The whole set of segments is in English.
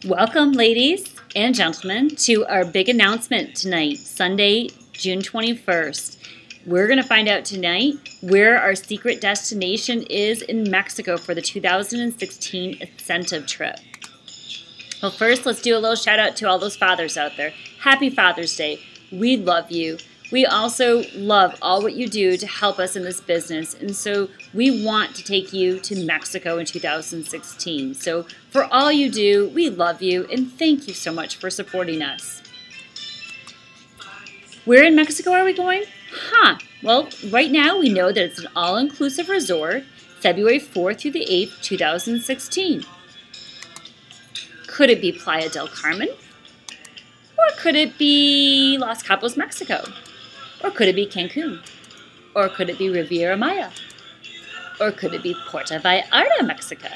Welcome, ladies and gentlemen, to our big announcement tonight, Sunday, June 21st. We're going to find out tonight where our secret destination is in Mexico for the 2016 incentive trip. Well, first, let's do a little shout out to all those fathers out there. Happy Father's Day. We love you. We also love all what you do to help us in this business, and so we want to take you to Mexico in 2016. So for all you do, we love you, and thank you so much for supporting us. Where in Mexico are we going? Well, right now we know that it's an all-inclusive resort, February 4th through the 8th, 2016. Could it be Playa del Carmen? Or could it be Los Cabos, Mexico? Or could it be Cancun? Or could it be Riviera Maya? Or could it be Puerto Vallarta, Mexico?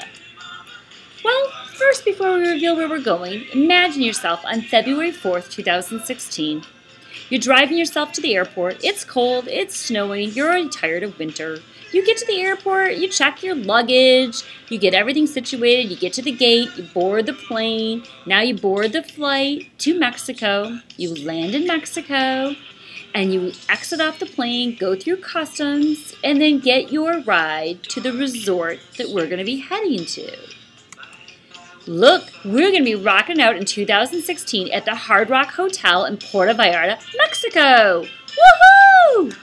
Well, first, before we reveal where we're going, imagine yourself on February 4th, 2016. You're driving yourself to the airport. It's cold, it's snowing, you're already tired of winter. You get to the airport, you check your luggage, you get everything situated, you get to the gate, you board the plane. Now you board the flight to Mexico. You land in Mexico. And you exit off the plane, go through customs, and then get your ride to the resort that we're going to be heading to. Look, we're going to be rocking out in 2016 at the Hard Rock Hotel in Puerto Vallarta, Mexico. Woohoo!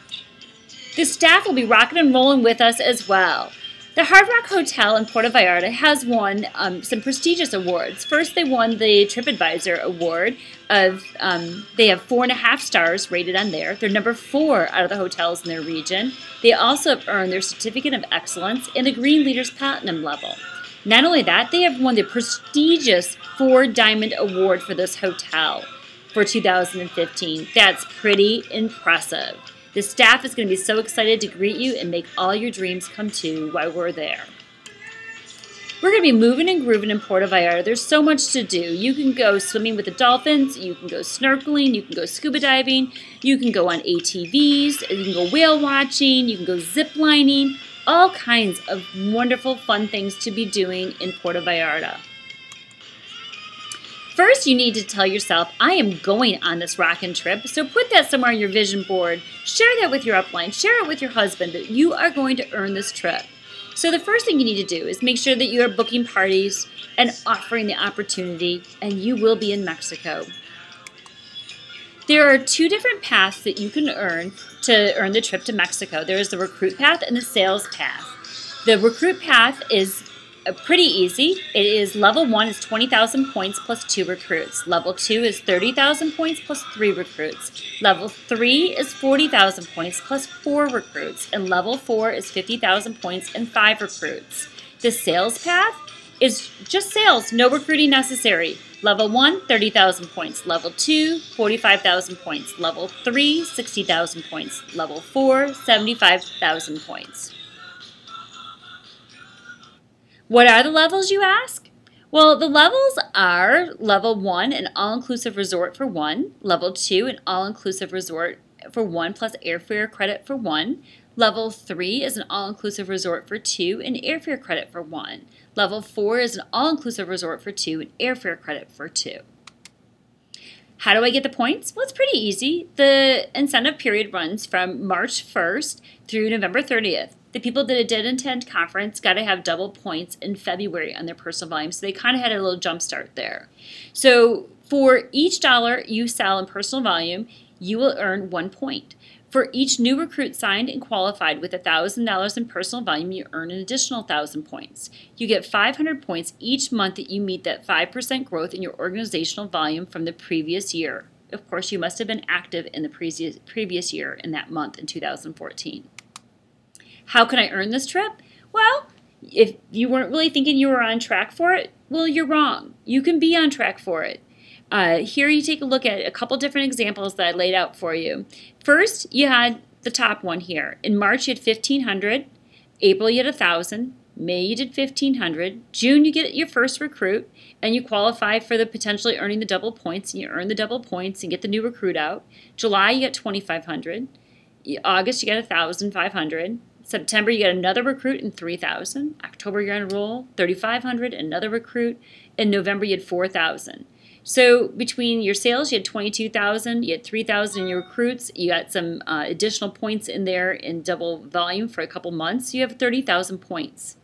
The staff will be rocking and rolling with us as well. The Hard Rock Hotel in Puerto Vallarta has won some prestigious awards. First, they won the TripAdvisor award. They have 4.5 stars rated on there. They're number 4 out of the hotels in their region. They also have earned their Certificate of Excellence in the Green Leaders Platinum level. Not only that, they have won the prestigious 4 Diamond Award for this hotel for 2015. That's pretty impressive. The staff is going to be so excited to greet you and make all your dreams come true while we're there. We're going to be moving and grooving in Puerto Vallarta. There's so much to do. You can go swimming with the dolphins, you can go snorkeling, you can go scuba diving, you can go on ATVs, you can go whale watching, you can go zip lining, all kinds of wonderful, fun things to be doing in Puerto Vallarta. First, you need to tell yourself, I am going on this rockin' trip, so put that somewhere on your vision board. Share that with your upline. Share it with your husband that you are going to earn this trip. So the first thing you need to do is make sure that you are booking parties and offering the opportunity, and you will be in Mexico. There are 2 different paths that you can earn to earn the trip to Mexico. There is the recruit path and the sales path. The recruit path is pretty easy. It is level 1 is 20,000 points plus 2 recruits. Level 2 is 30,000 points plus 3 recruits. Level 3 is 40,000 points plus 4 recruits. And level 4 is 50,000 points and 5 recruits. The sales path is just sales, no recruiting necessary. Level 1, 30,000 points. Level 2, 45,000 points. Level 3, 60,000 points. Level 4, 75,000 points. What are the levels, you ask? Well, the levels are level 1, an all-inclusive resort for 1. Level 2, an all-inclusive resort for 1 plus airfare credit for 1. Level 3 is an all-inclusive resort for 2 and airfare credit for 1. Level 4 is an all-inclusive resort for 2 and airfare credit for 2. How do I get the points? Well, it's pretty easy. The incentive period runs from March 1st through November 30th. The people that did attend conference got to have double points in February on their personal volume, so they kind of had a little jump start there. So for each dollar you sell in personal volume, you will earn 1 point. For each new recruit signed and qualified with $1,000 in personal volume, you earn an additional 1,000 points. You get 500 points each month that you meet that 5% growth in your organizational volume from the previous year. Of course, you must have been active in the previous year in that month in 2014. How can I earn this trip? Well, if you weren't really thinking you were on track for it, well, you're wrong. You can be on track for it. Here you take a look at a couple different examples that I laid out for you. First, you had the top one here. In March, you had 1,500. April, you had 1,000. May, you did 1,500. June, you get your first recruit, and you qualify for the potentially earning the double points, and you earn the double points and get the new recruit out. July, you got 2,500. August, you got 1,500. September, you got another recruit in $3,000. October, you're on a roll, $3,500, another recruit. In November, you had $4,000. So between your sales, you had $22,000, you had $3,000 in your recruits, you got some additional points in there in double volume for a couple months, you have 30,000 points.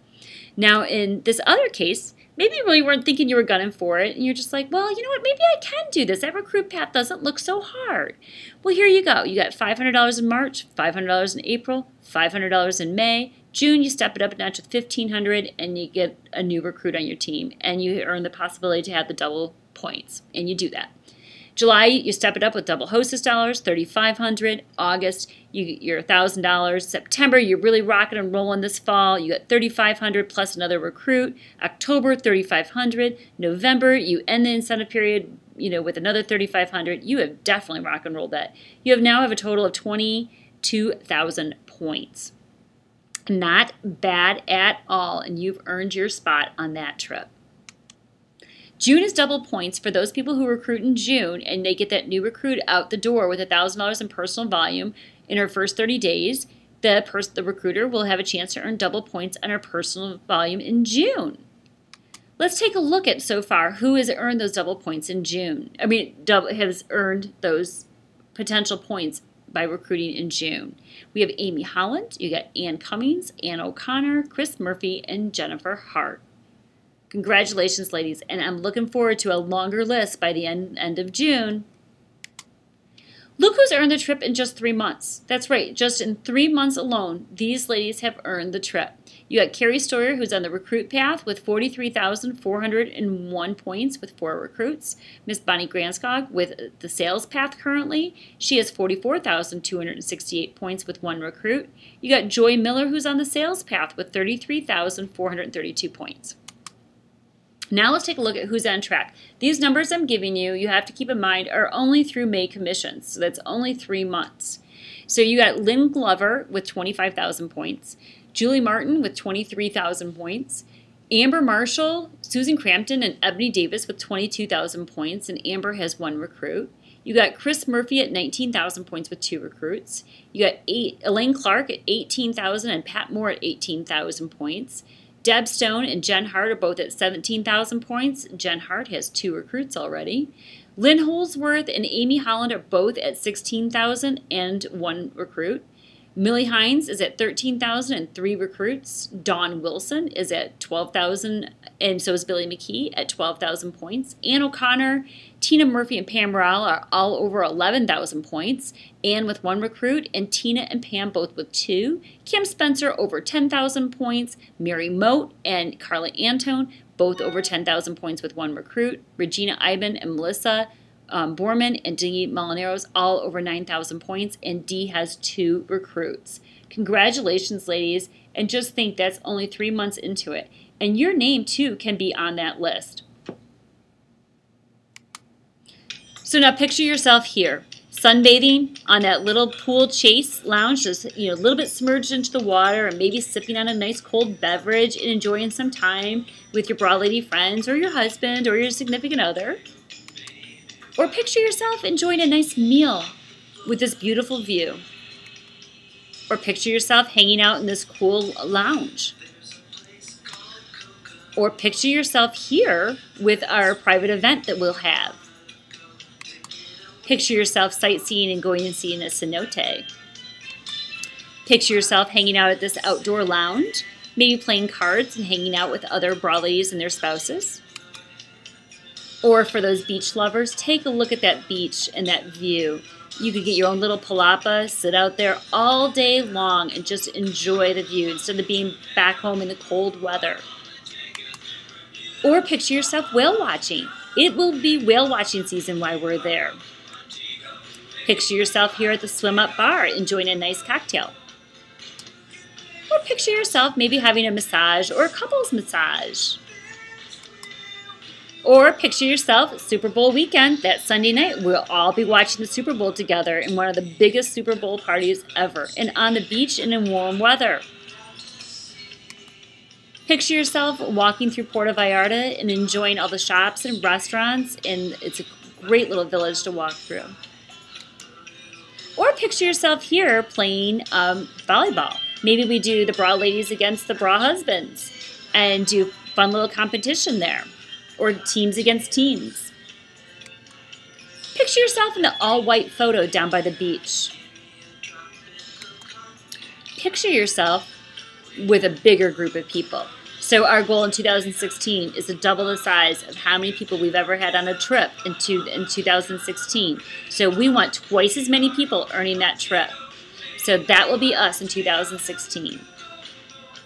Now in this other case, maybe you really weren't thinking you were gunning for it, and you're just like, well, you know what, maybe I can do this. That recruit path doesn't look so hard. Well, here you go. You got $500 in March, $500 in April, $500 in May. June, you step it up a notch with $1,500, and you get a new recruit on your team, and you earn the possibility to have the double points, and you do that. July, you step it up with double hostess dollars, $3,500. August, you're $1,000. September, you're really rocking and rolling this fall. You got $3,500 plus another recruit. October, $3,500. November, you end the incentive period, with another $3,500. You have definitely rock and rolled that. You now have a total of 22,000 points. Not bad at all, and you've earned your spot on that trip. June is double points for those people who recruit in June, and they get that new recruit out the door with $1,000 in personal volume in her first 30 days. The recruiter will have a chance to earn double points on her personal volume in June. Let's take a look at so far who has earned those double points in June. Has earned those potential points by recruiting in June. We have Amy Holland, you got Ann Cummings, Ann O'Connor, Chris Murphy, and Jennifer Hart. Congratulations, ladies, and I'm looking forward to a longer list by the end of June. Look who's earned the trip in just 3 months. That's right, just in 3 months alone, these ladies have earned the trip. You got Carrie Stoyer, who's on the recruit path with 43,401 points with 4 recruits. Miss Bonnie Granskog with the sales path currently. She has 44,268 points with 1 recruit. You got Joy Miller, who's on the sales path with 33,432 points. Now let's take a look at who's on track. These numbers I'm giving you, you have to keep in mind, are only through May commissions. So that's only 3 months. So you got Lynn Glover with 25,000 points, Julie Martin with 23,000 points, Amber Marshall, Susan Crampton, and Ebony Davis with 22,000 points, and Amber has 1 recruit. You got Chris Murphy at 19,000 points with 2 recruits. You got Elaine Clark at 18,000 and Pat Moore at 18,000 points. Deb Stone and Jen Hart are both at 17,000 points. Jen Hart has 2 recruits already. Lynn Holsworth and Amy Holland are both at 16,000 and 1 recruit. Millie Hines is at 13,000 and 3 recruits. Dawn Wilson is at 12,000, and so is Billy McKee at 12,000 points. Ann O'Connor, Tina Murphy, and Pam Morrell are all over 11,000 points. Ann with 1 recruit, and Tina and Pam both with 2. Kim Spencer over 10,000 points. Mary Moat and Carla Antone both over 10,000 points with 1 recruit. Regina Iben and Melissa Borman and Dee Molineros all over 9,000 points, and Dee has 2 recruits. Congratulations, ladies, and just think that's only 3 months into it. And your name, too, can be on that list. So now picture yourself here, sunbathing on that little pool chase lounge, just a little bit submerged into the water and maybe sipping on a nice cold beverage and enjoying some time with your Broad Lady friends or your husband or your significant other. Or picture yourself enjoying a nice meal with this beautiful view. Or picture yourself hanging out in this cool lounge. Or picture yourself here with our private event that we'll have. Picture yourself sightseeing and going and seeing a cenote. Picture yourself hanging out at this outdoor lounge, maybe playing cards and hanging out with other Broad Ladies and their spouses. Or for those beach lovers, take a look at that beach and that view. You could get your own little palapa, sit out there all day long and just enjoy the view instead of being back home in the cold weather. Or picture yourself whale watching. It will be whale watching season while we're there. Picture yourself here at the Swim Up Bar enjoying a nice cocktail. Or picture yourself maybe having a massage or a couples massage. Or picture yourself Super Bowl weekend, that Sunday night. We'll all be watching the Super Bowl together in one of the biggest Super Bowl parties ever, and on the beach and in warm weather. Picture yourself walking through Puerto Vallarta and enjoying all the shops and restaurants, and it's a great little village to walk through. Or picture yourself here playing volleyball. Maybe we do the bra ladies against the bra husbands and do fun little competition there, or teams against teams. Picture yourself in the all-white photo down by the beach. Picture yourself with a bigger group of people. So our goal in 2016 is to double the size of how many people we've ever had on a trip in 2016. So we want twice as many people earning that trip. So that will be us in 2016.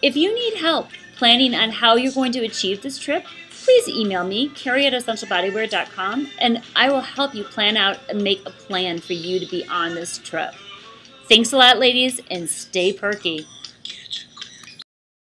If you need help planning on how you're going to achieve this trip, please email me, Carrie@essentialbodywear.com, and I will help you plan out and make a plan for you to be on this trip. Thanks a lot, ladies, and stay perky.